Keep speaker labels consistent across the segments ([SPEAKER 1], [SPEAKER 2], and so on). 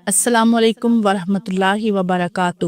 [SPEAKER 1] السلام علیکم ورحمۃ اللہ وبرکاتہ۔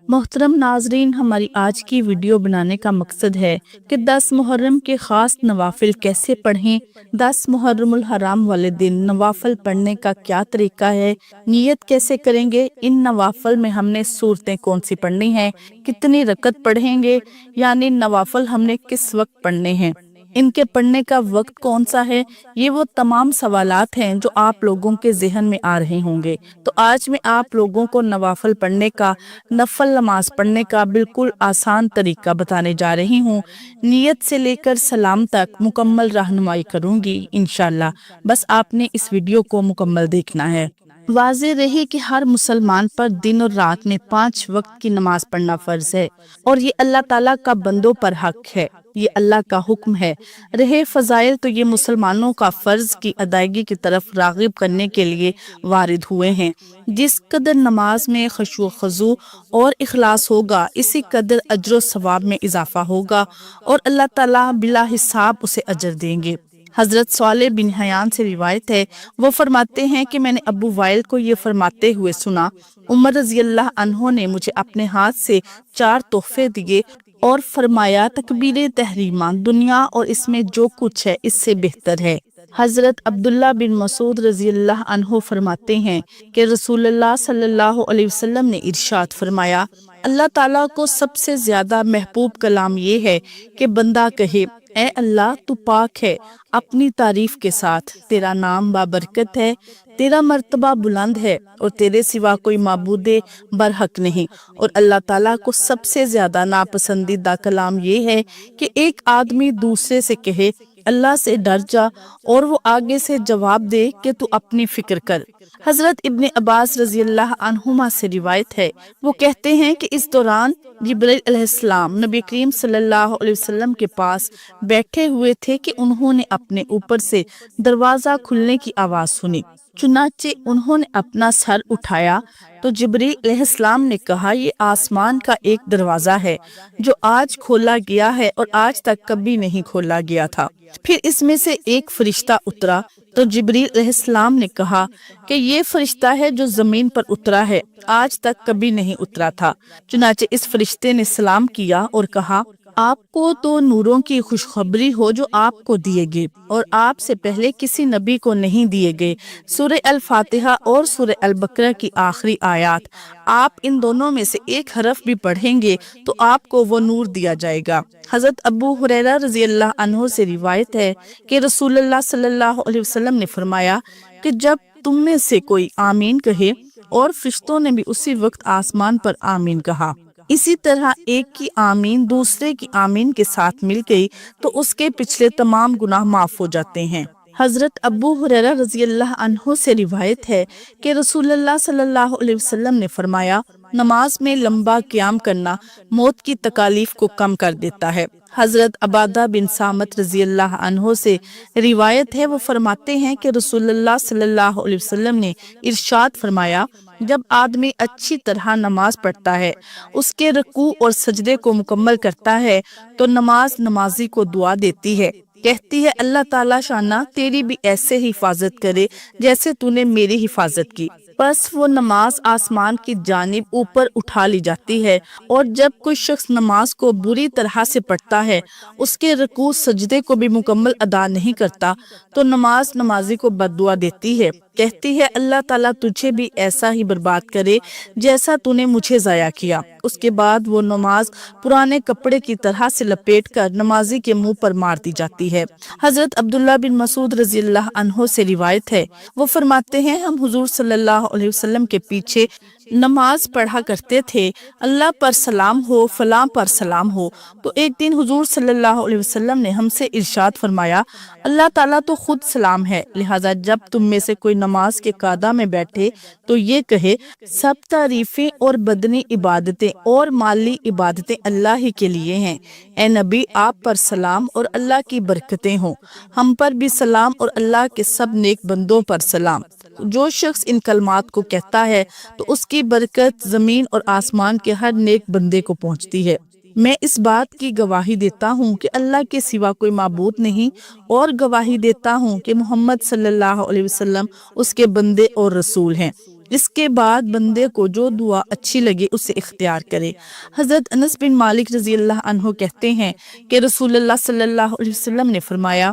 [SPEAKER 1] محترم ناظرین، ہماری آج کی ویڈیو بنانے کا مقصد ہے کہ 10 محرم کے خاص نوافل کیسے پڑھیں، 10 محرم الحرام والے دن نوافل پڑھنے کا کیا طریقہ ہے، نیت کیسے کریں گے، ان نوافل میں ہم نے صورتیں کون سی پڑھنی ہیں، کتنی رکعت پڑھیں گے، یعنی نوافل ہم نے کس وقت پڑھنے ہیں، ان کے پڑھنے کا وقت کون سا ہے۔ یہ وہ تمام سوالات ہیں جو آپ لوگوں کے ذہن میں آ رہے ہوں گے۔ تو آج میں آپ لوگوں کو نوافل پڑھنے کا، نفل نماز پڑھنے کا بالکل آسان طریقہ بتانے جا رہی ہوں۔ نیت سے لے کر سلام تک مکمل رہنمائی کروں گی انشاءاللہ۔ بس آپ نے اس ویڈیو کو مکمل دیکھنا ہے۔ واضح رہے کہ ہر مسلمان پر دن اور رات میں 5 وقت کی نماز پڑھنا فرض ہے، اور یہ اللہ تعالیٰ کا بندوں پر حق ہے، یہ اللہ کا حکم ہے۔ رہے فضائل تو یہ مسلمانوں کا فرض کی ادائیگی کی طرف راغب کرنے کے لیے وارد ہوئے ہیں۔ جس قدر نماز میں خشوع و خضوع اور اخلاص ہوگا، اسی قدر اجر و ثواب میں اضافہ ہوگا، اور اللہ تعالیٰ بلا حساب اسے اجر دیں گے۔ حضرت صالح بن حیان سے روایت ہے، وہ فرماتے ہیں کہ میں نے ابو وائل کو یہ فرماتے ہوئے سنا، عمر رضی اللہ عنہ نے مجھے اپنے ہاتھ سے 4 تحفے دیے اور فرمایا، تکبیر تحریمہ دنیا اور اس میں جو کچھ ہے اس سے بہتر ہے۔ حضرت عبداللہ بن مسعود رضی اللہ عنہ فرماتے ہیں کہ رسول اللہ صلی اللہ علیہ وسلم نے ارشاد فرمایا، اللہ تعالیٰ کو سب سے زیادہ محبوب کلام یہ ہے کہ بندہ کہے، اے اللہ تو پاک ہے اپنی تعریف کے ساتھ، تیرا نام بابرکت ہے، تیرا مرتبہ بلند ہے، اور تیرے سوا کوئی معبود برحق نہیں۔ اور اللہ تعالیٰ کو سب سے زیادہ ناپسندیدہ کلام یہ ہے کہ ایک آدمی دوسرے سے کہے، اللہ سے ڈر جا، اور وہ آگے سے جواب دے کہ تو اپنی فکر کر۔ حضرت ابن عباس رضی اللہ عنہما سے روایت ہے، وہ کہتے ہیں کہ اس دوران جبرائیل علیہ السلام نبی کریم صلی اللہ علیہ وسلم کے پاس بیٹھے ہوئے تھے کہ انہوں نے اپنے اوپر سے دروازہ کھلنے کی آواز سنی۔ چنانچہ انہوں نے اپنا سر اٹھایا تو جبرائیل علیہ السلام نے کہا، یہ آسمان کا ایک دروازہ ہے جو آج کھولا گیا ہے اور آج تک کبھی نہیں کھولا گیا تھا۔ پھر اس میں سے ایک فرشتہ اترا تو جبرائیل علیہ السلام نے کہا کہ یہ فرشتہ ہے جو زمین پر اترا ہے، آج تک کبھی نہیں اترا تھا۔ چنانچہ اس فرشتے نے سلام کیا اور کہا، آپ کو تو نوروں کی خوشخبری ہو جو آپ کو دیے گئے اور آپ سے پہلے کسی نبی کو نہیں دیے گئے۔ سورہ الفاتحہ اور سورہ البقرہ کی آخری آیات، آپ ان دونوں میں سے ایک حرف بھی پڑھیں گے تو آپ کو وہ نور دیا جائے گا۔ حضرت ابو ہریرہ رضی اللہ عنہ سے روایت ہے کہ رسول اللہ صلی اللہ علیہ وسلم نے فرمایا کہ جب تم میں سے کوئی آمین کہے، اور فرشتوں نے بھی اسی وقت آسمان پر آمین کہا، اسی طرح ایک کی آمین دوسرے کی آمین کے ساتھ مل گئی تو اس کے پچھلے تمام گناہ معاف ہو جاتے ہیں۔ حضرت ابو ہریرہ رضی اللہ عنہ سے روایت ہے کہ رسول اللہ صلی اللہ علیہ وسلم نے فرمایا، نماز میں لمبا قیام کرنا موت کی تکالیف کو کم کر دیتا ہے۔ حضرت عبادہ بن صامت رضی اللہ عنہ سے روایت ہے، وہ فرماتے ہیں کہ رسول اللہ صلی اللہ علیہ وسلم نے ارشاد فرمایا، جب آدمی اچھی طرح نماز پڑھتا ہے، اس کے رکوع اور سجدے کو مکمل کرتا ہے، تو نماز نمازی کو دعا دیتی ہے، کہتی ہے، اللہ تعالیٰ شانہ تیری بھی ایسے ہی حفاظت کرے جیسے تو نے میری حفاظت کی۔ بس وہ نماز آسمان کی جانب اوپر اٹھا لی جاتی ہے، اور جب کوئی شخص نماز کو بری طرح سے پڑھتا ہے، اس کے رکوع سجدے کو بھی مکمل ادا نہیں کرتا، تو نماز نمازی کو بد دعا دیتی ہے، کہتی ہے، اللہ تعالیٰ تجھے بھی ایسا ہی برباد کرے جیسا تو نے مجھے ضائع کیا۔ اس کے بعد وہ نماز پرانے کپڑے کی طرح سے لپیٹ کر نمازی کے منہ پر مار دی جاتی ہے۔ حضرت عبداللہ بن مسعود رضی اللہ عنہ سے روایت ہے، وہ فرماتے ہیں، ہم حضور صلی اللہ علیہ وسلم کے پیچھے نماز پڑھا کرتے تھے، اللہ پر سلام ہو، فلاں پر سلام ہو۔ تو ایک دن حضور صلی اللہ علیہ وسلم نے ہم سے ارشاد فرمایا، اللہ تعالیٰ تو خود سلام ہے، لہٰذا جب تم میں سے کوئی نماز کے قعدہ میں بیٹھے تو یہ کہے، سب تعریفیں اور بدنی عبادتیں اور مالی عبادتیں اللہ ہی کے لیے ہیں۔ اے نبی، آپ پر سلام اور اللہ کی برکتیں ہوں، ہم پر بھی سلام اور اللہ کے سب نیک بندوں پر سلام۔ جو شخص ان کلمات کو کہتا ہے تو اس کی برکت زمین اور آسمان کے ہر نیک بندے کو پہنچتی ہے۔ میں اس بات کی گواہی دیتا ہوں کہ اللہ کے سوا کوئی معبود نہیں، اور گواہی دیتا ہوں کہ محمد صلی اللہ علیہ وسلم اس کے بندے اور رسول ہیں۔ اس کے بعد بندے کو جو دعا اچھی لگے اسے اختیار کرے۔ حضرت انس بن مالک رضی اللہ عنہ کہتے ہیں کہ رسول اللہ صلی اللہ علیہ وسلم نے فرمایا،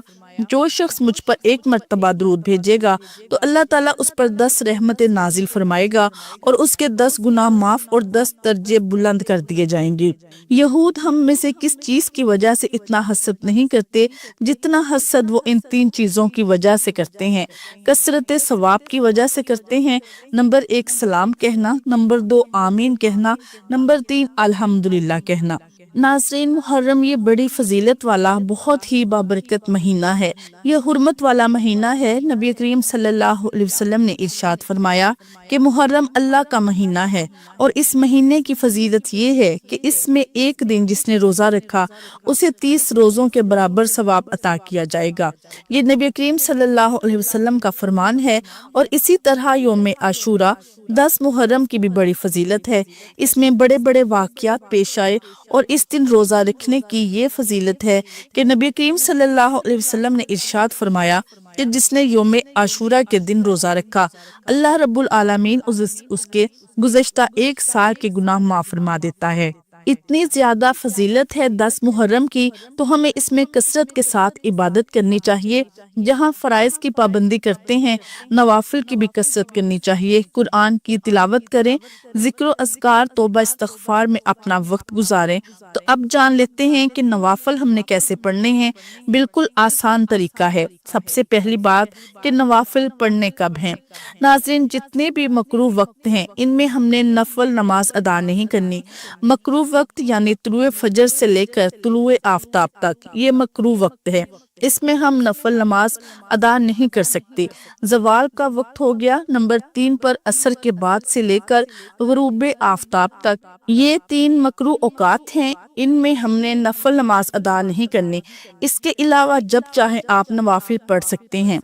[SPEAKER 1] جو شخص مجھ پر ایک مرتبہ درود بھیجے گا تو اللہ تعالیٰ اس پر 10 رحمتیں نازل فرمائے گا اور اس کے 10 گناہ معاف اور 10 درجے بلند کر دیے جائیں گے۔ یہود ہم میں سے کس چیز کی وجہ سے اتنا حسد نہیں کرتے جتنا حسد وہ ان 3 چیزوں کی وجہ سے کرتے ہیں۔ کثرت ثواب کی وجہ سے کرتے ہیں، نمبر 1 سلام کہنا، نمبر 2 آمین کہنا، نمبر 3 الحمدللہ کہنا۔ ناظرین، محرم یہ بڑی فضیلت والا بہت ہی بابرکت مہینہ ہے، یہ حرمت والا مہینہ ہے۔ نبی کریم صلی اللہ علیہ وسلم نے ارشاد فرمایا کہ محرم اللہ کا مہینہ ہے، اور اس مہینے کی فضیلت یہ ہے کہ اس میں ایک دن جس نے روزہ رکھا اسے 30 روزوں کے برابر ثواب عطا کیا جائے گا۔ یہ نبی کریم صلی اللہ علیہ وسلم کا فرمان ہے۔ اور اسی طرح یوم عاشورہ 10 محرم کی بھی بڑی فضیلت ہے، اس میں بڑے بڑے واقعات پیش آئے، اور اس دن روزہ رکھنے کی یہ فضیلت ہے کہ نبی کریم صلی اللہ علیہ وسلم نے ارشاد فرمایا کہ جس نے یوم عاشورہ کے دن روزہ رکھا اللہ رب العالمین اس کے گزشتہ 1 سال کے گناہ معاف فرما دیتا ہے۔ اتنی زیادہ فضیلت ہے 10 محرم کی، تو ہمیں اس میں کثرت کے ساتھ عبادت کرنی چاہیے۔ جہاں فرائض کی پابندی کرتے ہیں، نوافل کی بھی کثرت کرنی چاہیے۔ قرآن کی تلاوت کریں، ذکر و اذکار توبہ استغفار میں اپنا وقت گزاریں۔ تو اب جان لیتے ہیں کہ نوافل ہم نے کیسے پڑھنے ہیں۔ بالکل آسان طریقہ ہے۔ سب سے پہلی بات کہ نوافل پڑھنے کب ہیں۔ ناظرین، جتنے بھی مکروہ وقت ہیں ان میں ہم نے نفل نماز ادا نہیں کرنی۔ مکروہ وقت یعنی طلوع فجر سے لے کر طلوع آفتاب تک یہ مکروہ وقت ہے، اس میں ہم نفل نماز ادا نہیں کر سکتے۔ زوال کا وقت ہو گیا نمبر 3 پر، عصر کے بعد سے لے کر غروب آفتاب تک یہ 3 مکروہ اوقات ہیں، ان میں ہم نے نفل نماز ادا نہیں کرنی۔ اس کے علاوہ جب چاہیں آپ نوافل پڑھ سکتے ہیں۔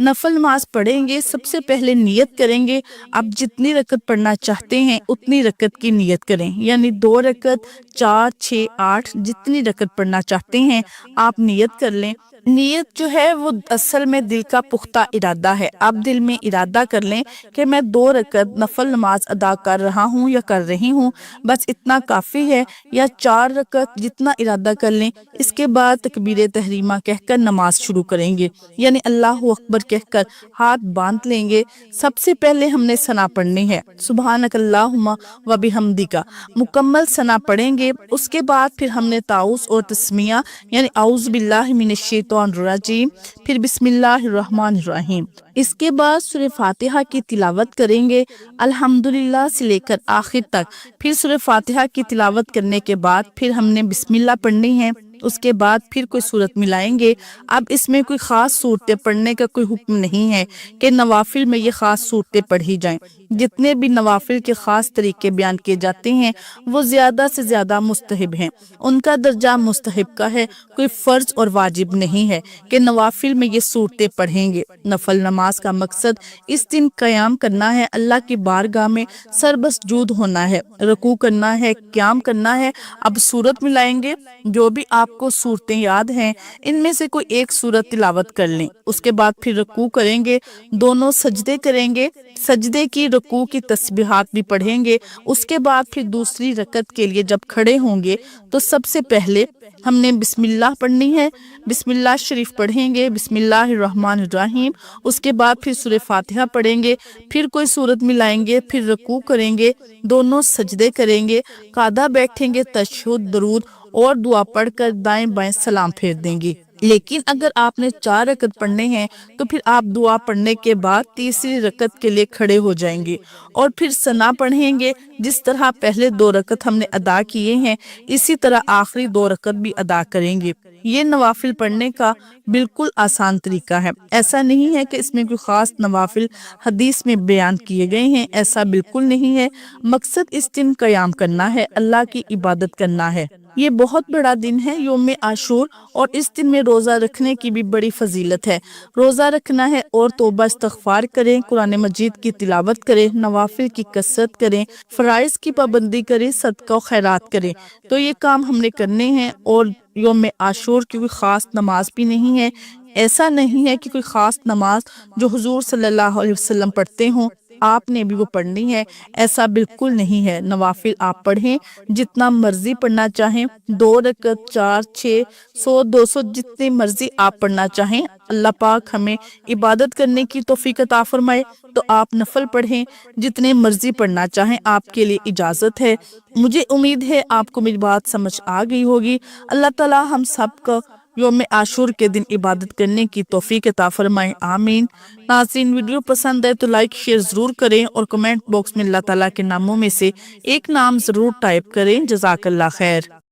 [SPEAKER 1] نفل نماز پڑھیں گے سب سے پہلے نیت کریں گے، آپ جتنی رکعت پڑھنا چاہتے ہیں اتنی رکعت کی نیت کریں، یعنی 2 رکعت 4 6 8 جتنی رکعت پڑھنا چاہتے ہیں آپ نیت کر لیں۔ نیت جو ہے وہ اصل میں دل کا پختہ ارادہ ہے۔ آپ دل میں ارادہ کر لیں کہ میں 2 رکعت نفل نماز ادا کر رہا ہوں یا کر رہی ہوں، بس اتنا کافی ہے، یا 4 رکعت جتنا ارادہ کر لیں۔ اس کے بعد تکبیر تحریمہ کہہ کر نماز شروع کریں گے، یعنی اللہ اکبر کہہ کر ہاتھ باندھ لیں گے۔ سب سے پہلے ہم نے ثنا پڑھنی ہے، سبحانک اللہم و بحمدک، مکمل ثنا پڑھیں گے۔ اس کے بعد پھر ہم نے تعوذ اور تسمیہ یعنی اعوذ باللہ من الشیطان الرجیم، پھر بسم اللہ الرحمن الرحیم۔ اس کے بعد سورہ فاتحہ کی تلاوت کریں گے الحمدللہ سے لے کر آخر تک۔ پھر سورہ فاتحہ کی تلاوت کرنے کے بعد پھر ہم نے بسم اللہ پڑھنی ہے۔ اس کے بعد پھر کوئی صورت ملائیں گے۔ اب اس میں کوئی خاص صورتیں پڑھنے کا کوئی حکم نہیں ہے کہ نوافل میں یہ خاص صورتیں پڑھی جائیں۔ جتنے بھی نوافل کے خاص طریقے بیان کیے جاتے ہیں وہ زیادہ سے زیادہ مستحب ہیں، ان کا درجہ مستحب کا ہے، کوئی فرض اور واجب نہیں ہے کہ نوافل میں یہ صورتیں پڑھیں گے۔ نفل نماز کا مقصد اس دن قیام کرنا ہے، اللہ کی بارگاہ میں سربسجود ہونا ہے، رکوع کرنا ہے، قیام کرنا ہے۔ اب صورت ملائیں گے، جو بھی آپ کو صورتیں یاد ہیں ان میں سے کوئی ایک صورت تلاوت کر لیں۔ اس کے بعد پھر رکوع کریں گے، دونوں سجدے کریں گے، سجدے کی رکوع کی تسبیحات بھی پڑھیں گے۔ اس کے بعد پھر دوسری رکعت کے لیے جب کھڑے ہوں گے تو سب سے پہلے ہم نے بسم اللہ پڑھنی ہے، بسم اللہ شریف پڑھیں گے، بسم اللہ الرحمن الرحیم۔ اس کے بعد پھر سورہ فاتحہ پڑھیں گے، پھر کوئی صورت ملائیں گے، پھر رکوع کریں گے، دونوں سجدے کریں گے، قاعدہ بیٹھیں گے، تشہد درود اور دعا پڑھ کر دائیں بائیں سلام پھیر دیں گے۔ لیکن اگر آپ نے 4 رکعت پڑھنے ہیں تو پھر آپ دعا پڑھنے کے بعد تیسری رکعت کے لیے کھڑے ہو جائیں گے اور پھر ثنا پڑھیں گے۔ جس طرح پہلے 2 رکعت ہم نے ادا کیے ہیں اسی طرح آخری 2 رکعت بھی ادا کریں گے۔ یہ نوافل پڑھنے کا بالکل آسان طریقہ ہے، ایسا نہیں ہے کہ اس میں کوئی خاص نوافل حدیث میں بیان کیے گئے ہیں، ایسا بالکل نہیں ہے۔ مقصد اس دن قیام کرنا ہے، اللہ کی عبادت کرنا ہے۔ یہ بہت بڑا دن ہے یوم عاشور، اور اس دن میں روزہ رکھنے کی بھی بڑی فضیلت ہے۔ روزہ رکھنا ہے اور توبہ استغفار کریں، قرآن مجید کی تلاوت کریں، نوافل کی کثرت کریں، فرائض کی پابندی کریں، صدقہ و خیرات کریں۔ تو یہ کام ہم نے کرنے ہیں، اور یوم عاشور کی کوئی خاص نماز بھی نہیں ہے، ایسا نہیں ہے کہ کوئی خاص نماز جو حضور صلی اللہ علیہ وسلم پڑھتے ہوں آپ نے بھی وہ پڑھنی ہے، ایسا بالکل نہیں ہے۔ نوافل آپ پڑھیں، جتنا مرضی پڑھنا چاہیں، 2 رکعت، 4، 6، 100، 200، جتنی مرضی آپ پڑھنا چاہیں۔ اللہ پاک ہمیں عبادت کرنے کی توفیق عطا فرمائے، تو آپ نفل پڑھیں، جتنے مرضی پڑھنا چاہیں، آپ کے لیے اجازت ہے۔ مجھے امید ہے آپ کو میری بات سمجھ آ گئی ہوگی۔ اللہ تعالی ہم سب کو یوم عاشور کے دن عبادت کرنے کی توفیق عطا فرمائے، آمین۔ ناظرین، ویڈیو پسند ہے تو لائک شیئر ضرور کریں اور کمنٹ باکس میں اللہ تعالیٰ کے ناموں میں سے ایک نام ضرور ٹائپ کریں۔ جزاک اللہ خیر۔